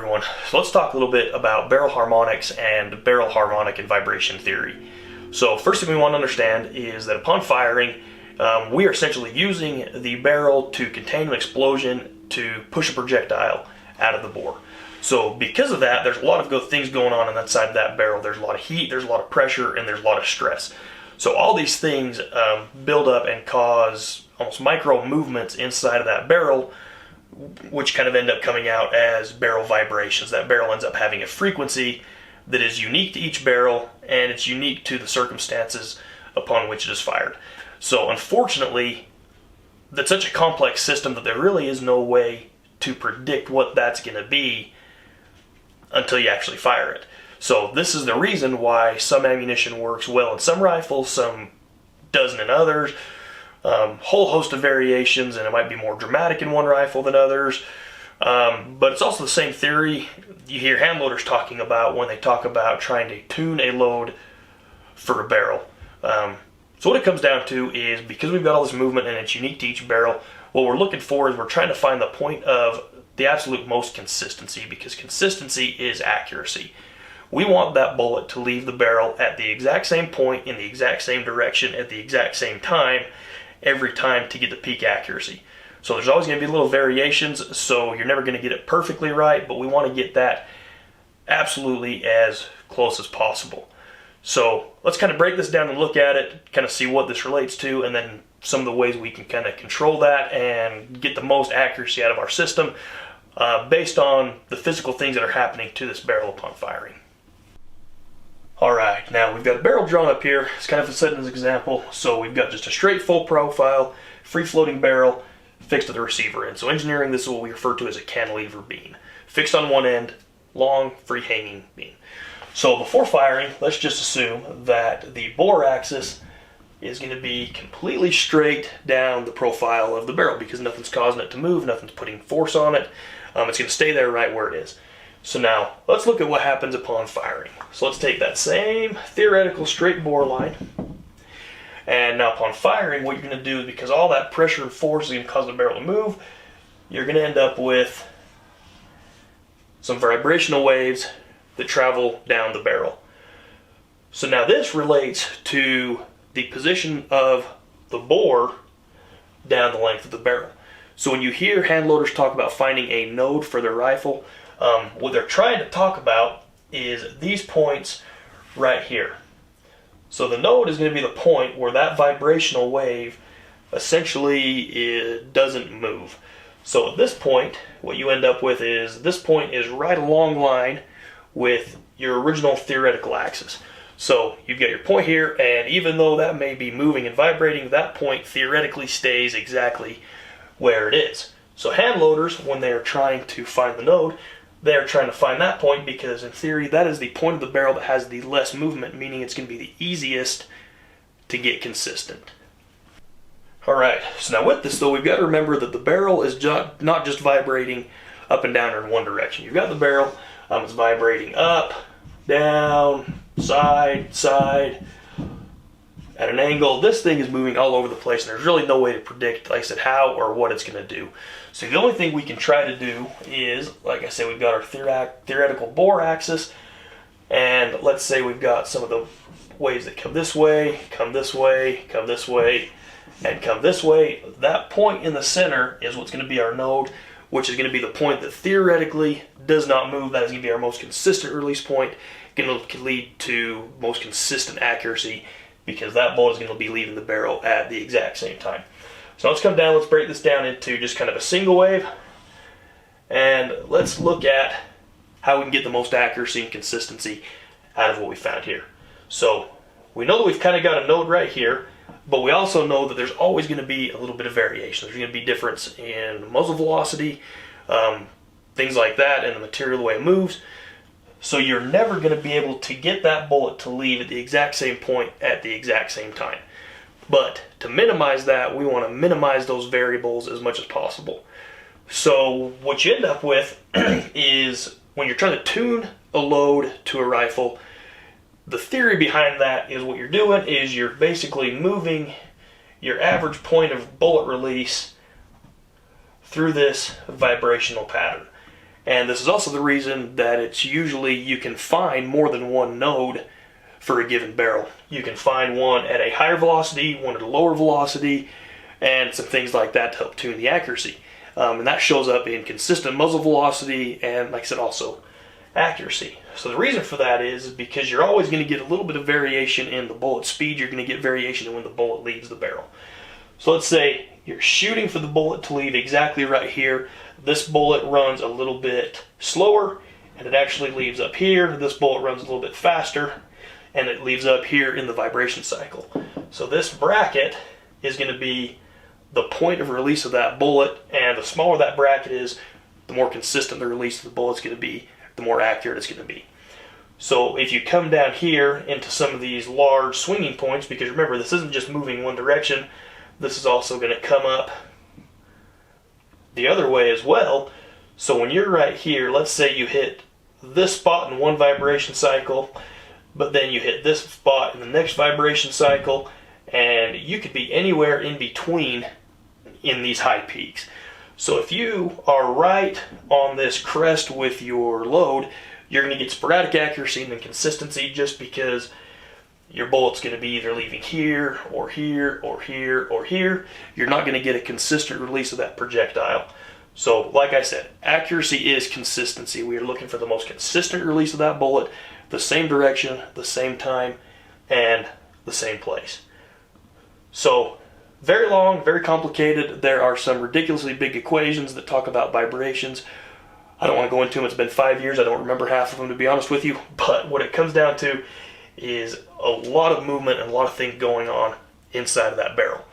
everyone. So let's talk a little bit about barrel harmonics and barrel harmonic and vibration theory. So first thing we want to understand is that upon firing, we are essentially using the barrel to contain an explosion to push a projectile out of the bore. So because of that, there's a lot of good things going on that side of that barrel. There's a lot of heat, there's a lot of pressure, and there's a lot of stress. So all these things build up and cause almost micro movements inside of that barrel, which kind of end up coming out as barrel vibrations. That barrel ends up having a frequency that is unique to each barrel, and it's unique to the circumstances upon which it is fired. So unfortunately, that's such a complex system that there really is no way to predict what that's going to be until you actually fire it. So this is the reason why some ammunition works well in some rifles, some doesn't in others. Whole host of variations, and it might be more dramatic in one rifle than others. But it's also the same theory you hear hand loaders talking about when they talk about trying to tune a load for a barrel. So what it comes down to is, because we've got all this movement and it's unique to each barrel, what we're looking for is we're trying to find the point of the absolute most consistency, because consistency is accuracy. We want that bullet to leave the barrel at the exact same point, in the exact same direction, at the exact same time, every time to get the peak accuracy. So there's always going to be little variations, so you're never going to get it perfectly right, but we want to get that absolutely as close as possible. So let's kind of break this down and look at it, kind of see what this relates to, and then some of the ways we can kind of control that and get the most accuracy out of our system based on the physical things that are happening to this barrel upon firing. Alright, now we've got a barrel drawn up here. It's kind of set as an example. So we've got just a straight full profile, free floating barrel fixed to the receiver end. So engineering, this is what we refer to as a cantilever beam. Fixed on one end, long, free hanging beam. So before firing, let's just assume that the bore axis is going to be completely straight down the profile of the barrel, because nothing's causing it to move, nothing's putting force on it. It's going to stay there right where it is. So now, let's look at what happens upon firing. So let's take that same theoretical straight bore line, and now upon firing, what you're going to do is, because all that pressure and force is going to cause the barrel to move, you're going to end up with some vibrational waves that travel down the barrel. So now this relates to the position of the bore down the length of the barrel. So when you hear hand loaders talk about finding a node for their rifle, what they're trying to talk about is these points right here. So the node is going to be the point where that vibrational wave essentially doesn't move. So at this point, what you end up with is, this point is right along line with your original theoretical axis. So you've got your point here, and even though that may be moving and vibrating, that point theoretically stays exactly where it is. So hand loaders, when they are trying to find the node, they are trying to find that point because in theory that is the point of the barrel that has the less movement, meaning it's going to be the easiest to get consistent. Alright, so now with this though, we've got to remember that the barrel is not just vibrating up and down or in one direction. You've got the barrel, it's vibrating up, down, side, at an angle. This thing is moving all over the place, and there's really no way to predict, like I said, how or what it's going to do. So the only thing we can try to do is, like I said, we've got our theoretical bore axis, and let's say we've got some of the waves that come this way, come this way, come this way, and come this way. That point in the center is what's going to be our node, which is going to be the point that theoretically does not move. That is going to be our most consistent release point, going to lead to most consistent accuracy, because that bullet is going to be leaving the barrel at the exact same time. So let's come down, let's break this down into just kind of a single wave, and let's look at how we can get the most accuracy and consistency out of what we found here. So we know that we've kind of got a node right here, but we also know that there's always going to be a little bit of variation. There's going to be difference in muzzle velocity, things like that, and the material, the way it moves. So you're never going to be able to get that bullet to leave at the exact same point at the exact same time. But to minimize that, we want to minimize those variables as much as possible. So what you end up with is, when you're trying to tune a load to a rifle, the theory behind that is what you're doing is you're basically moving your average point of bullet release through this vibrational pattern. And this is also the reason that it's usually you can find more than one node for a given barrel. You can find one at a higher velocity, one at a lower velocity, and some things like that to help tune the accuracy. And that shows up in consistent muzzle velocity and, like I said, also accuracy. So the reason for that is because you're always going to get a little bit of variation in the bullet speed. You're going to get variation in when the bullet leaves the barrel. So let's say you're shooting for the bullet to leave exactly right here. This bullet runs a little bit slower, and it actually leaves up here. This bullet runs a little bit faster, and it leaves up here in the vibration cycle. So this bracket is going to be the point of release of that bullet, and the smaller that bracket is, the more consistent the release of the bullet's going to be, the more accurate it's going to be. So if you come down here into some of these large swinging points, because remember, this isn't just moving one direction, this is also going to come up the other way as well. So when you're right here, let's say you hit this spot in one vibration cycle, but then you hit this spot in the next vibration cycle, and you could be anywhere in between in these high peaks. So if you are right on this crest with your load, you're going to get sporadic accuracy and then consistency, just because your bullet's going to be either leaving here or here or here or here. You're not going to get a consistent release of that projectile. So like I said, accuracy is consistency. We are looking for the most consistent release of that bullet, the same direction, the same time, and the same place. So very long, very complicated. There are some ridiculously big equations that talk about vibrations. I don't want to go into them. It's been 5 years. I don't remember half of them, to be honest with you. But what it comes down to is a lot of movement and a lot of things going on inside of that barrel.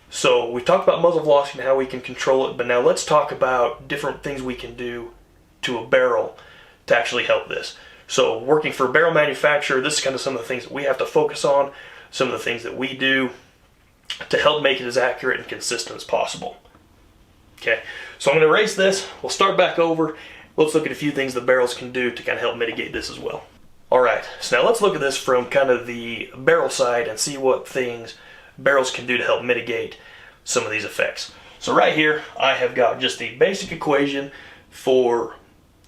So we talked about muzzle velocity and how we can control it, but now let's talk about different things we can do to a barrel to actually help this. So working for a barrel manufacturer, this is kind of some of the things that we have to focus on, some of the things that we do to help make it as accurate and consistent as possible. Okay, so I'm going to erase this. We'll start back over. Let's look at a few things the barrels can do to kind of help mitigate this as well. Alright, so now let's look at this from kind of the barrel side and see what things barrels can do to help mitigate some of these effects. So right here, I have got just the basic equation for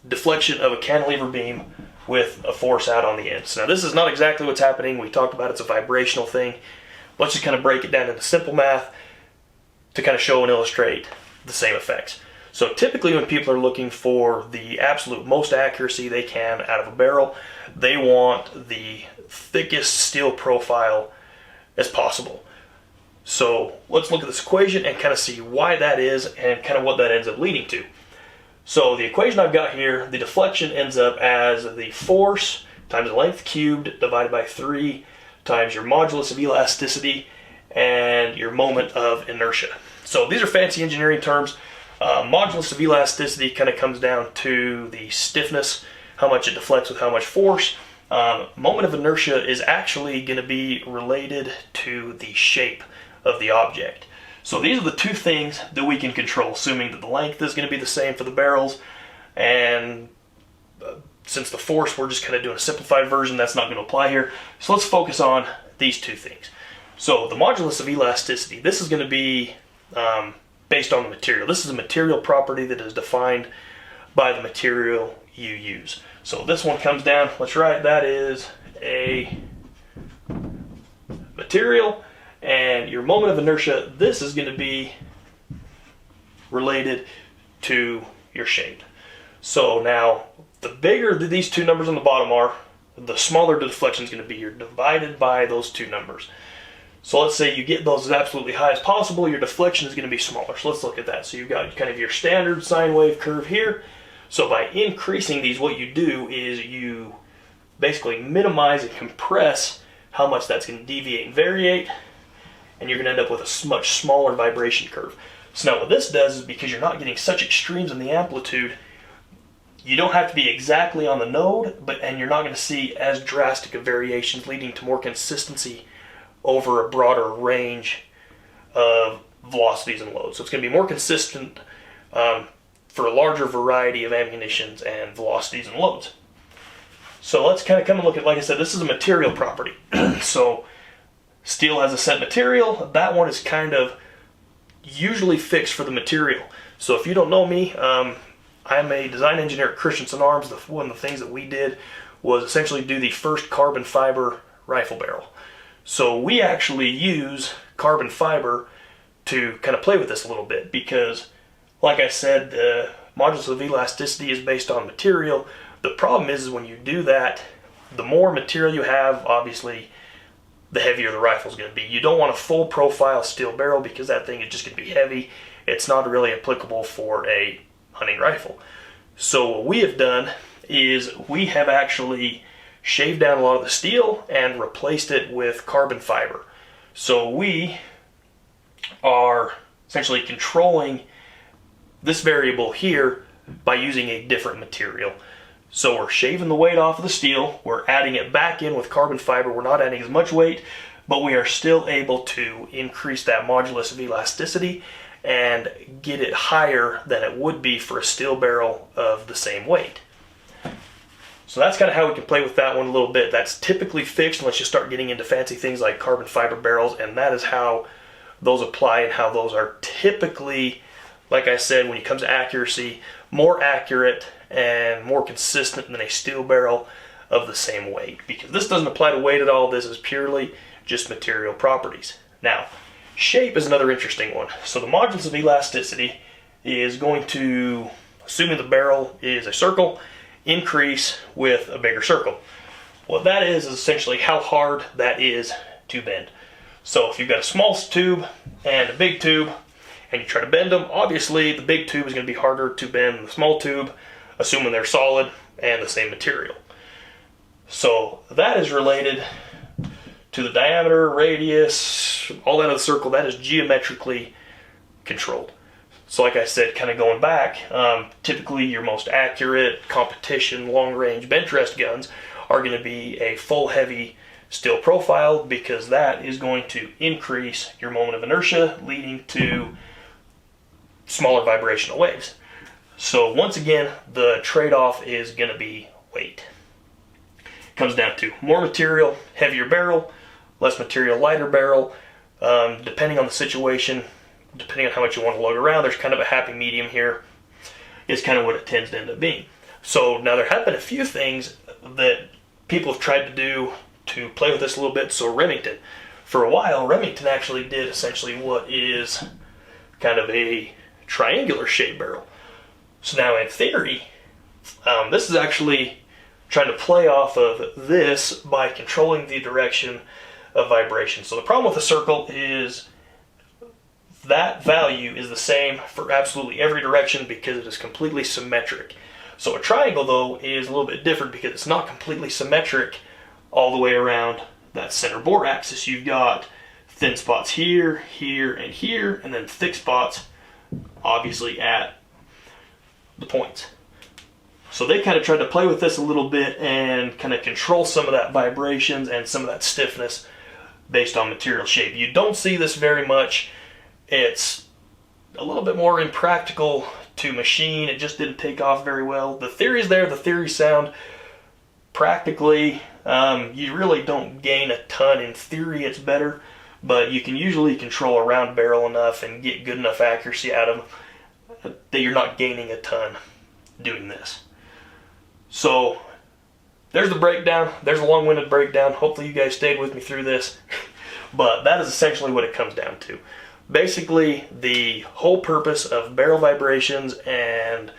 deflection of a cantilever beam with a force out on the ends. Now this is not exactly what's happening. We talked about it's a vibrational thing. Let's just kind of break it down into simple math to kind of show and illustrate the same effects. So typically when people are looking for the absolute most accuracy they can out of a barrel, they want the thickest steel profile as possible. So let's look at this equation and kind of see why that is and kind of what that ends up leading to. So the equation I've got here, the deflection ends up as the force times the length cubed divided by 3 times your modulus of elasticity and your moment of inertia. So these are fancy engineering terms. Modulus of elasticity kind of comes down to the stiffness, how much it deflects with how much force. Moment of inertia is actually going to be related to the shape of the object. So these are the two things that we can control, assuming that the length is going to be the same for the barrels, and since the force, we're just kind of doing a simplified version, that's not going to apply here. So let's focus on these two things. So the modulus of elasticity, this is going to be based on the material. This is a material property that is defined by the material you use. So this one comes down, let's write that is a material, and your moment of inertia, this is going to be related to your shape. So now, the bigger these two numbers on the bottom are, the smaller the deflection is going to be. You're divided by those two numbers. So let's say you get those as absolutely high as possible, your deflection is going to be smaller. So let's look at that. So you've got kind of your standard sine wave curve here. So by increasing these, what you do is you basically minimize and compress how much that's going to deviate and variate, and you're going to end up with a much smaller vibration curve. So now what this does is, because you're not getting such extremes in the amplitude, you don't have to be exactly on the node, and you're not going to see as drastic of variations, leading to more consistency over a broader range of velocities and loads. So it's going to be more consistent for a larger variety of ammunitions and velocities and loads. So let's kind of come and look at, like I said, this is a material property. So steel has a set material. That one is kind of usually fixed for the material. So if you don't know me, I'm I'm a design engineer at Christensen Arms. One of the things that we did was essentially do the first carbon fiber rifle barrel. So we actually use carbon fiber to kind of play with this a little bit because, like I said, the modulus of elasticity is based on material. The problem is when you do that, the more material you have, obviously, the heavier the rifle is going to be. You don't want a full profile steel barrel because that thing is just going to be heavy. It's not really applicable for a hunting rifle. So what we have done is we have actually shaved down a lot of the steel and replaced it with carbon fiber. So we are essentially controlling this variable here by using a different material. So we're shaving the weight off of the steel, we're adding it back in with carbon fiber, we're not adding as much weight, but we are still able to increase that modulus of elasticity and get it higher than it would be for a steel barrel of the same weight. So that's kind of how we can play with that one a little bit. That's typically fixed unless you start getting into fancy things like carbon fiber barrels, and that is how those apply and how those are typically, like I said, when it comes to accuracy, more accurate and more consistent than a steel barrel of the same weight. Because this doesn't apply to weight at all, this is purely just material properties. Now, shape is another interesting one. So the modulus of elasticity is going to, assuming the barrel is a circle, increase with a bigger circle. What that is essentially how hard that is to bend. So if you've got a small tube and a big tube and you try to bend them, obviously the big tube is going to be harder to bend than the small tube, assuming they're solid and the same material. So that is related to the diameter, radius, all that of the circle. That is geometrically controlled. So like I said, kind of going back, typically your most accurate competition long-range bench rest guns are going to be a full heavy steel profile because that is going to increase your moment of inertia, leading to smaller vibrational waves. So once again, the trade-off is going to be weight. It comes down to more material, heavier barrel, less material, lighter barrel. Depending on the situation, depending on how much you want to lug around, there's kind of a happy medium here, is kind of what it tends to end up being. So now there have been a few things that people have tried to do to play with this a little bit. So Remington, for a while, Remington actually did essentially what is kind of a triangular shaped barrel. So now in theory, this is actually trying to play off of this by controlling the direction of vibration. So the problem with a circle is that value is the same for absolutely every direction because it is completely symmetric. So a triangle, though, is a little bit different because it's not completely symmetric all the way around that center bore axis. You've got thin spots here, here, and here, and then thick spots, obviously, at the points. So they kind of tried to play with this a little bit and kind of control some of that vibrations and some of that stiffness based on material shape. You don't see this very much. It's a little bit more impractical to machine. It just didn't take off very well. The theory's there, the theory's sound. Practically, you really don't gain a ton. In theory, it's better, but you can usually control a round barrel enough and get good enough accuracy out of them that you're not gaining a ton doing this. So there's the breakdown. There's a long-winded breakdown. Hopefully you guys stayed with me through this, but that is essentially what it comes down to. Basically, the whole purpose of barrel vibrations and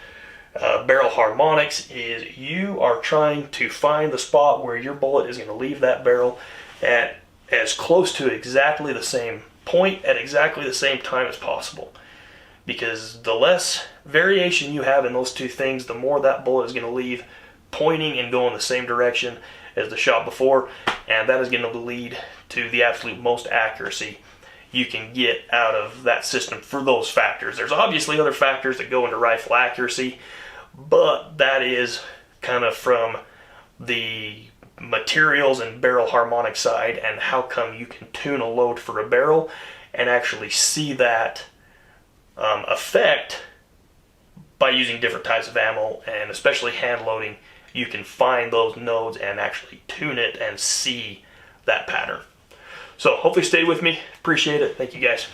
barrel harmonics is you are trying to find the spot where your bullet is going to leave that barrel at as close to exactly the same point at exactly the same time as possible. Because the less variation you have in those two things, the more that bullet is going to leave pointing and going the same direction as the shot before, and that is going to lead to the absolute most accuracy you can get out of that system for those factors. There's obviously other factors that go into rifle accuracy, but that is kind of from the materials and barrel harmonic side and how come you can tune a load for a barrel and actually see that effect by using different types of ammo, and especially hand loading. You can find those nodes and actually tune it and see that pattern. So hopefully you stayed with me. Appreciate it. Thank you guys.